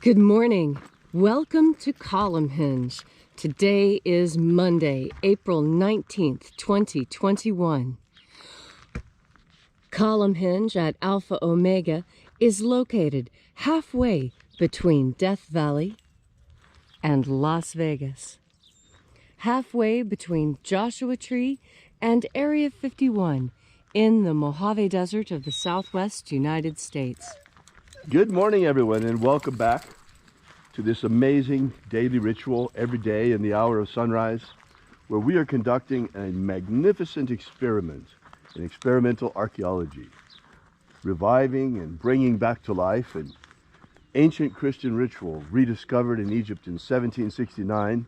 Good morning. Welcome to Column Hinge. Today is Monday, April 19th, 2021. Column Hinge at Alpha Omega is located halfway between Death Valley and Las Vegas. Halfway between Joshua Tree and Area 51 in the Mojave Desert of the Southwest United States. Good morning, everyone, and welcome back to this amazing daily ritual every day in the hour of sunrise, where we are conducting a magnificent experiment in experimental archaeology, reviving and bringing back to life an ancient Christian ritual rediscovered in Egypt in 1769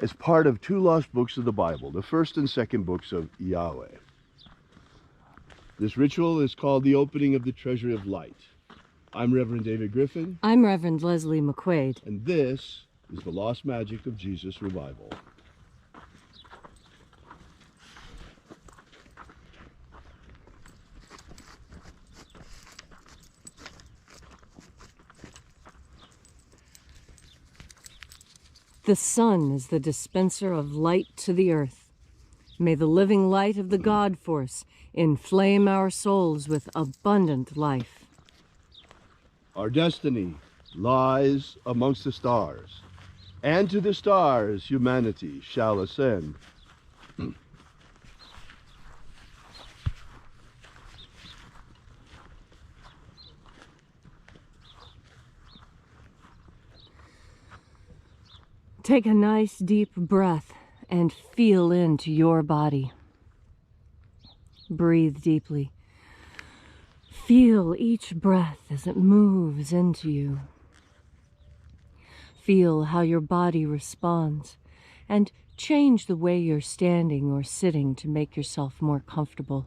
as part of two lost books of the Bible, the first and second books of Yahweh. This ritual is called the opening of the Treasury of Light. I'm Reverend David Griffin. I'm Reverend Leslie McQuaid. And this is the Lost Magic of Jesus Revival. The sun is the dispenser of light to the earth. May the living light of the God Force inflame our souls with abundant life. Our destiny lies amongst the stars, and to the stars humanity shall ascend. Take a nice deep breath and feel into your body. Breathe deeply. Feel each breath as it moves into you. Feel how your body responds and change the way you're standing or sitting to make yourself more comfortable.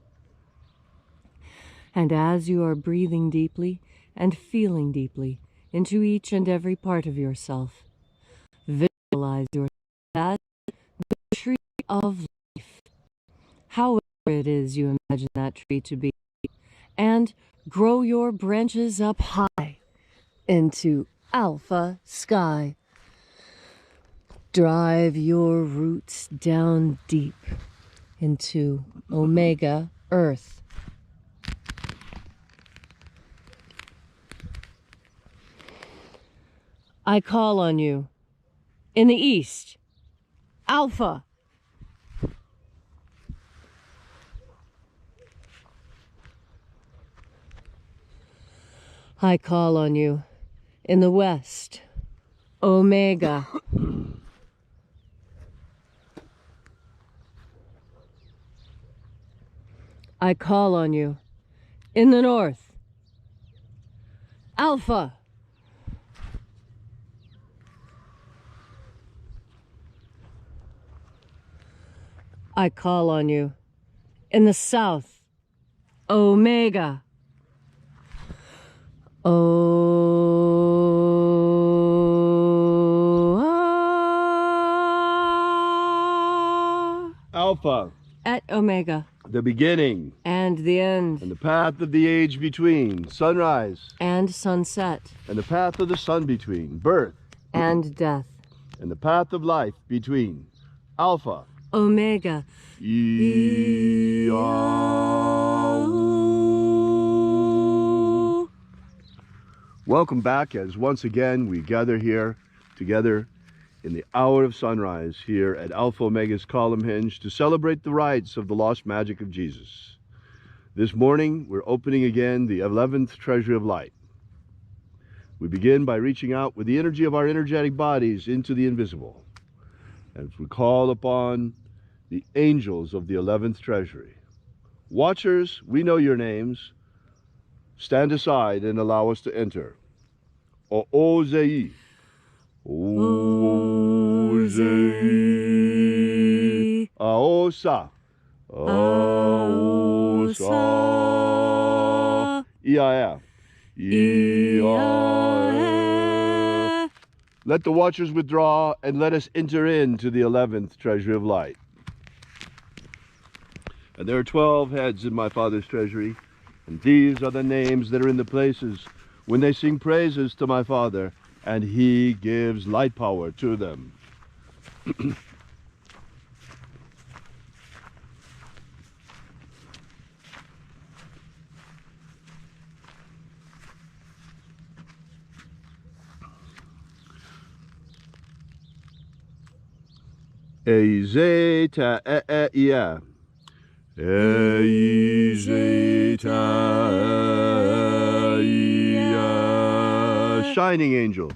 And as you are breathing deeply and feeling deeply into each and every part of yourself, visualize yourself as the tree of life, however it is you imagine that tree to be, and grow your branches up high into alpha sky. Drive your roots down deep into omega earth. I call on you in the east, alpha. I call on you in the west, omega. I call on you in the north, alpha. I call on you in the south, omega. Alpha. At omega. The beginning. And the end. And the path of the age between. Sunrise. And sunset. And the path of the sun between. Birth. And death. And the path of life between. Alpha. Omega. Welcome back as once again we gather here together in the hour of sunrise here at Alpha Omega's Column Hinge to celebrate the rites of the lost magic of Jesus. This morning we're opening again the 11th Treasury of Light. We begin by reaching out with the energy of our energetic bodies into the invisible. As we call upon the angels of the 11th Treasury. Watchers, we know your names. Stand aside and allow us to enter. O'Ozei. Ozei. Aosa. Aosa. Ia. Ia. Let the watchers withdraw and let us enter into the 11th Treasury of Light. And there are 12 heads in my Father's treasury, And these are the names that are in the places when they sing praises to my Father, and he gives light power to them. Ezeta ia. Ezeta ia. Shining angel.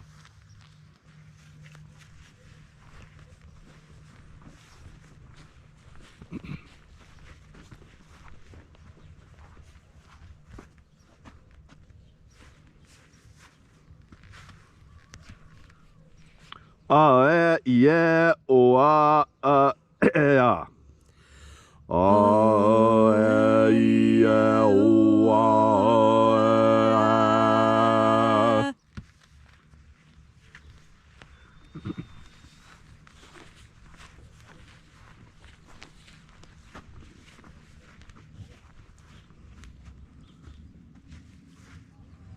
Yeah, o yeah. Yeah, o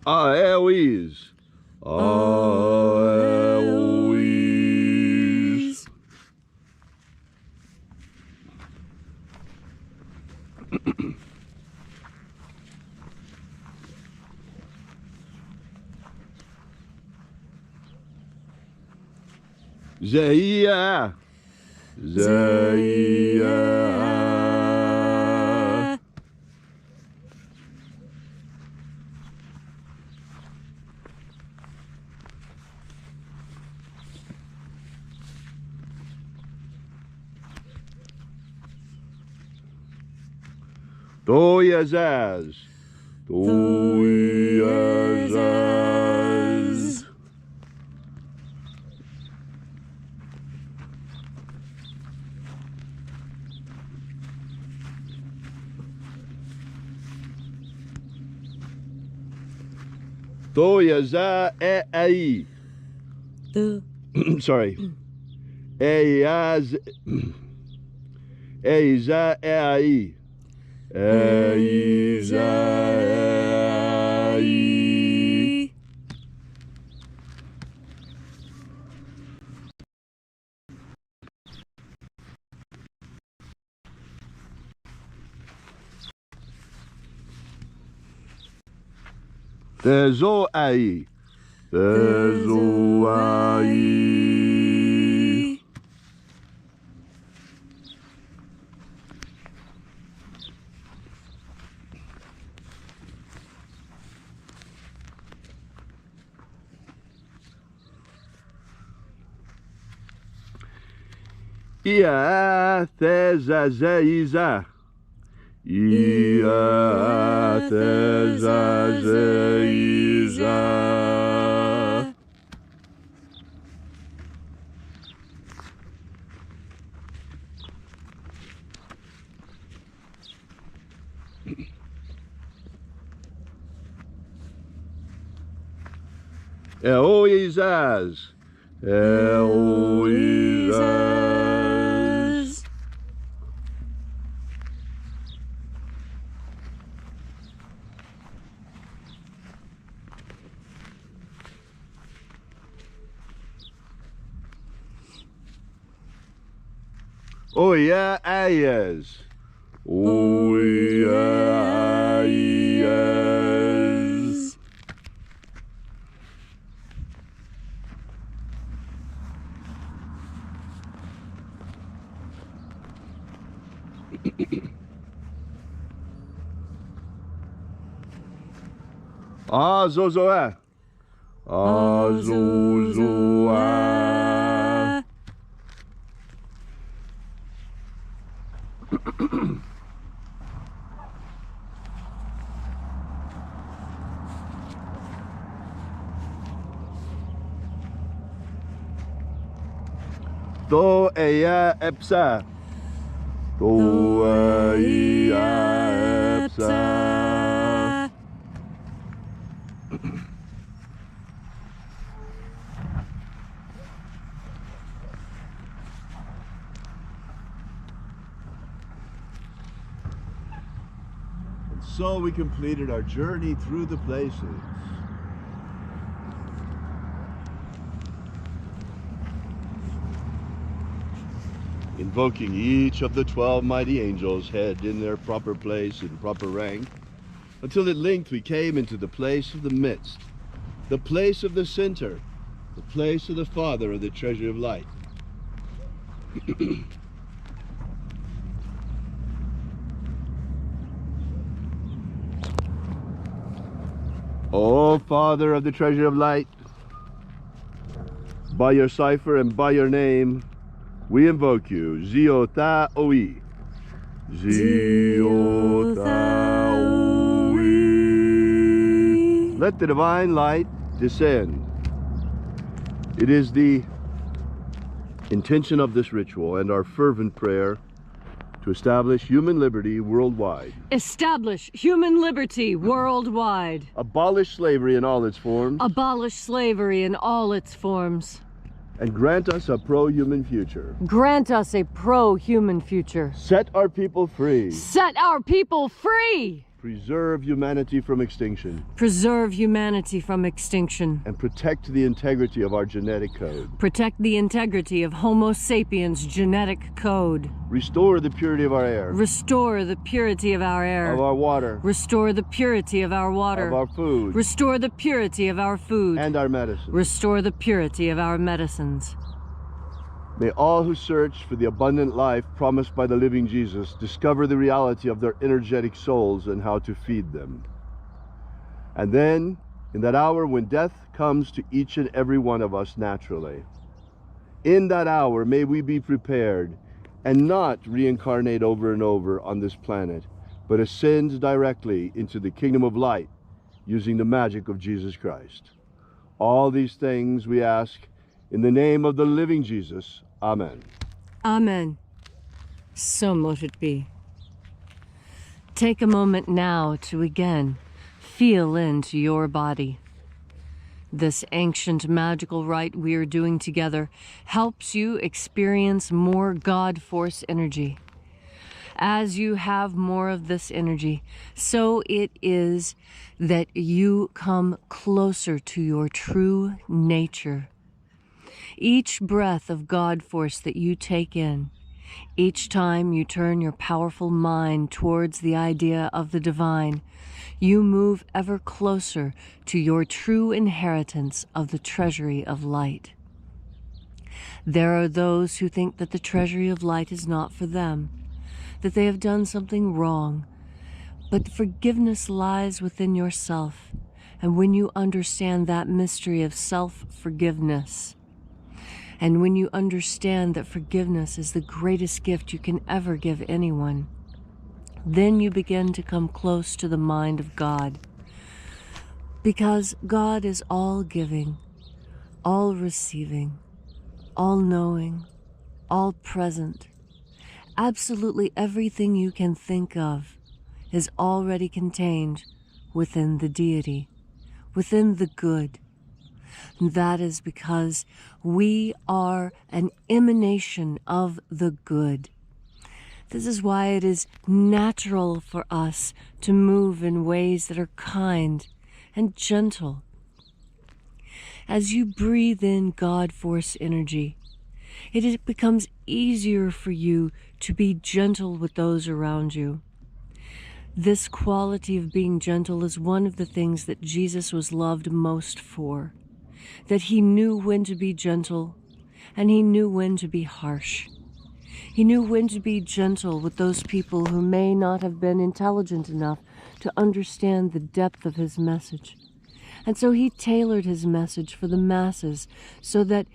Eloise. Eloise. Zaia. Zaia. Doyazaz. Doyazaz. Doyaza ai. Sorry. Eiaz. Eiza ai. Eiza ai. Tezo ai. Tezo ai. Ia thezazeiza. Ia thezazeiza. Eloizaz. Eloizaz. Oya ayas. Oya ayas. Azozoa. Azozoa. Do eya epsa. Do eya epsa. so we completed our journey through the places. Invoking each of the 12 mighty angels head in their proper place and proper rank, until at length we came into the place of the midst, the place of the center, the place of the Father of the treasury of light. O Father of the treasury of light, by your cipher and by your name, we invoke you. Ziota Oi. Ziota Oi. Let the divine light descend. It is the intention of this ritual and our fervent prayer to establish human liberty worldwide. Establish human liberty worldwide. Abolish slavery in all its forms. Abolish slavery in all its forms. And grant us a pro-human future. Grant us a pro-human future. Set our people free. Set our people free! Preserve humanity from extinction. Preserve humanity from extinction. And protect the integrity of our genetic code. Protect the integrity of Homo sapiens' genetic code. Restore the purity of our air. Restore the purity of our air. Of our water. Restore the purity of our water. Of our food. Restore the purity of our food. And our medicine. Restore the purity of our medicines. May all who search for the abundant life promised by the living Jesus discover the reality of their energetic souls and how to feed them. And then, in that hour when death comes to each and every one of us naturally, in that hour may we be prepared and not reincarnate over and over on this planet, but ascend directly into the kingdom of light using the magic of Jesus Christ. All these things we ask in the name of the living Jesus. Amen. Amen. So mote it be. Take a moment now to again feel into your body. This ancient magical rite we are doing together helps you experience more God Force energy. As you have more of this energy, so it is that you come closer to your true nature. Each breath of God Force that you take in, each time you turn your powerful mind towards the idea of the divine, you move ever closer to your true inheritance of the treasury of light. There are those who think that the treasury of light is not for them, that they have done something wrong, but forgiveness lies within yourself, and when you understand that mystery of self-forgiveness, and when you understand that forgiveness is the greatest gift you can ever give anyone, then you begin to come close to the mind of God. Because God is all giving, all receiving, all knowing, all present. Absolutely everything you can think of is already contained within the deity, within the good. And that is because we are an emanation of the good. This is why it is natural for us to move in ways that are kind and gentle. As you breathe in God Force energy, it becomes easier for you to be gentle with those around you. This quality of being gentle is one of the things that Jesus was loved most for. That he knew when to be gentle, and he knew when to be harsh. He knew when to be gentle with those people who may not have been intelligent enough to understand the depth of his message. And so he tailored his message for the masses, so that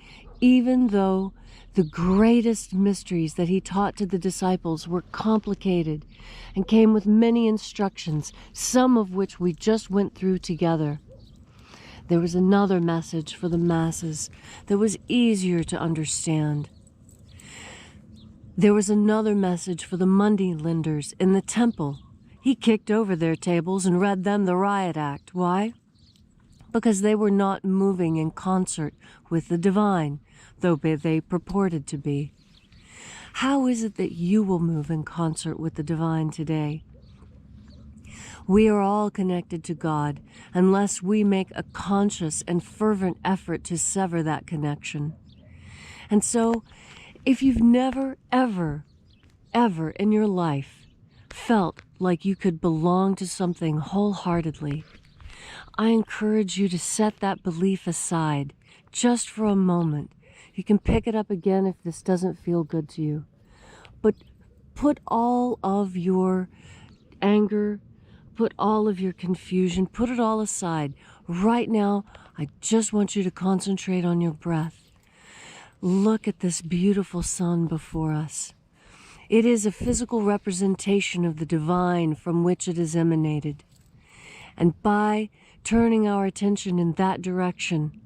even though the greatest mysteries that he taught to the disciples were complicated and came with many instructions, some of which we just went through together, there was another message for the masses that was easier to understand. There was another message for the money lenders in the temple. He kicked over their tables and read them the riot act. Why? Because they were not moving in concert with the divine, though they purported to be. How is it that you will move in concert with the divine today? We are all connected to God unless we make a conscious and fervent effort to sever that connection. And so, if you've never, ever in your life felt like you could belong to something wholeheartedly, I encourage you to set that belief aside just for a moment. You can pick it up again if this doesn't feel good to you. But put all of your anger, put all of your confusion, put it all aside. Right now, I just want you to concentrate on your breath. Look at this beautiful sun before us. It is a physical representation of the divine from which it is emanated. And by turning our attention in that direction,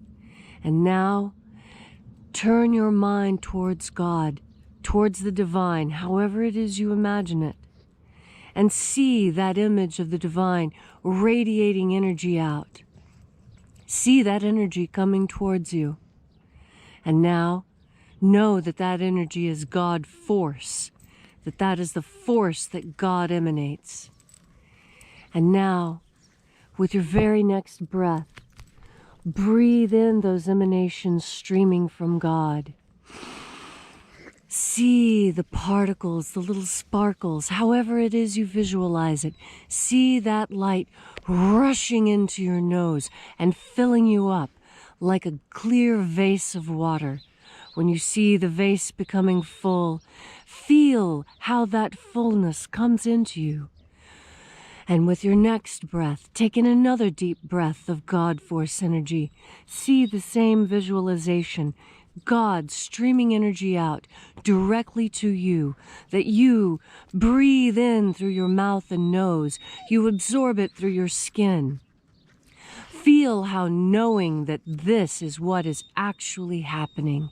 and now turn your mind towards God, towards the divine, however it is you imagine it, and see that image of the divine radiating energy out. See that energy coming towards you. And now know that that energy is God force, that is the force that God emanates. And now, with your very next breath, breathe in those emanations streaming from God. See the particles, the little sparkles, however it is you visualize it. See that light rushing into your nose and filling you up like a clear vase of water. When you see the vase becoming full, feel how that fullness comes into you. And with your next breath, take in another deep breath of God force energy. See the same visualization, God streaming energy out directly to you, that you breathe in through your mouth and nose. You absorb it through your skin. Feel how knowing that this is what is actually happening.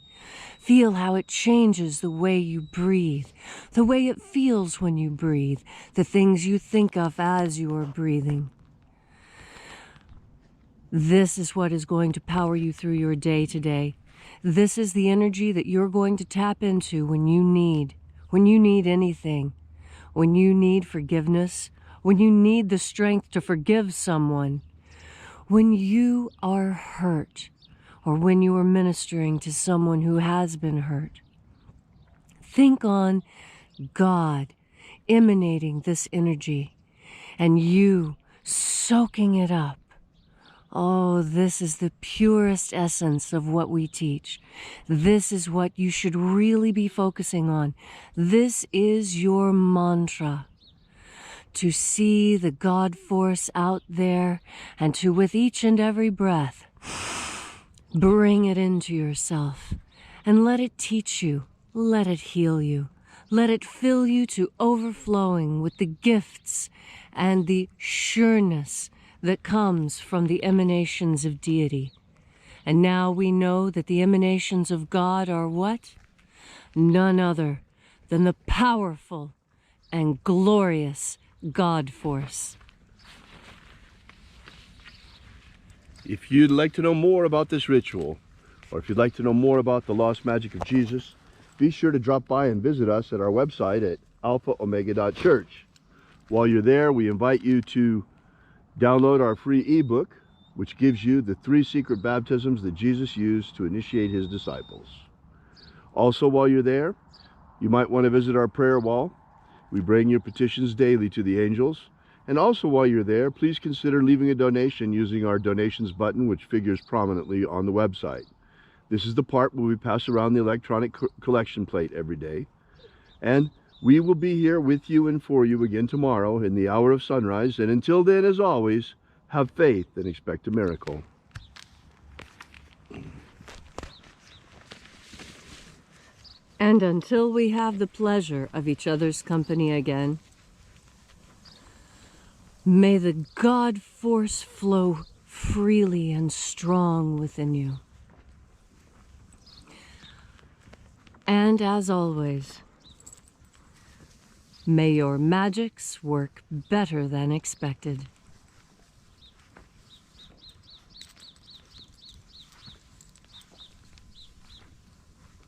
Feel how it changes the way you breathe, the way it feels when you breathe, the things you think of as you are breathing. This is what is going to power you through your day today. This is the energy that you're going to tap into when you need anything, when you need forgiveness, when you need the strength to forgive someone, when you are hurt, or when you are ministering to someone who has been hurt. Think on God emanating this energy and you soaking it up. Oh, this is the purest essence of what we teach. This is what you should really be focusing on. This is your mantra. To see the God force out there and to, with each and every breath, bring it into yourself and let it teach you, let it heal you, let it fill you to overflowing with the gifts and the sureness that comes from the emanations of deity. And now we know that the emanations of God are what? None other than the powerful and glorious God force. If you'd like to know more about this ritual, or if you'd like to know more about the lost magic of Jesus, be sure to drop by and visit us at our website at alphaomega.church. While you're there, we invite you to download our free ebook, which gives you the 3 secret baptisms that Jesus used to initiate his disciples. Also, while you're there, you might want to visit our prayer wall. We bring your petitions daily to the angels. And also, while you're there, please consider leaving a donation using our donations button, which figures prominently on the website. This is the part where we pass around the electronic collection plate every day. And we will be here with you and for you again tomorrow in the hour of sunrise. And until then, as always, have faith and expect a miracle. And until we have the pleasure of each other's company again, may the God force flow freely and strong within you. And as always, may your magics work better than expected.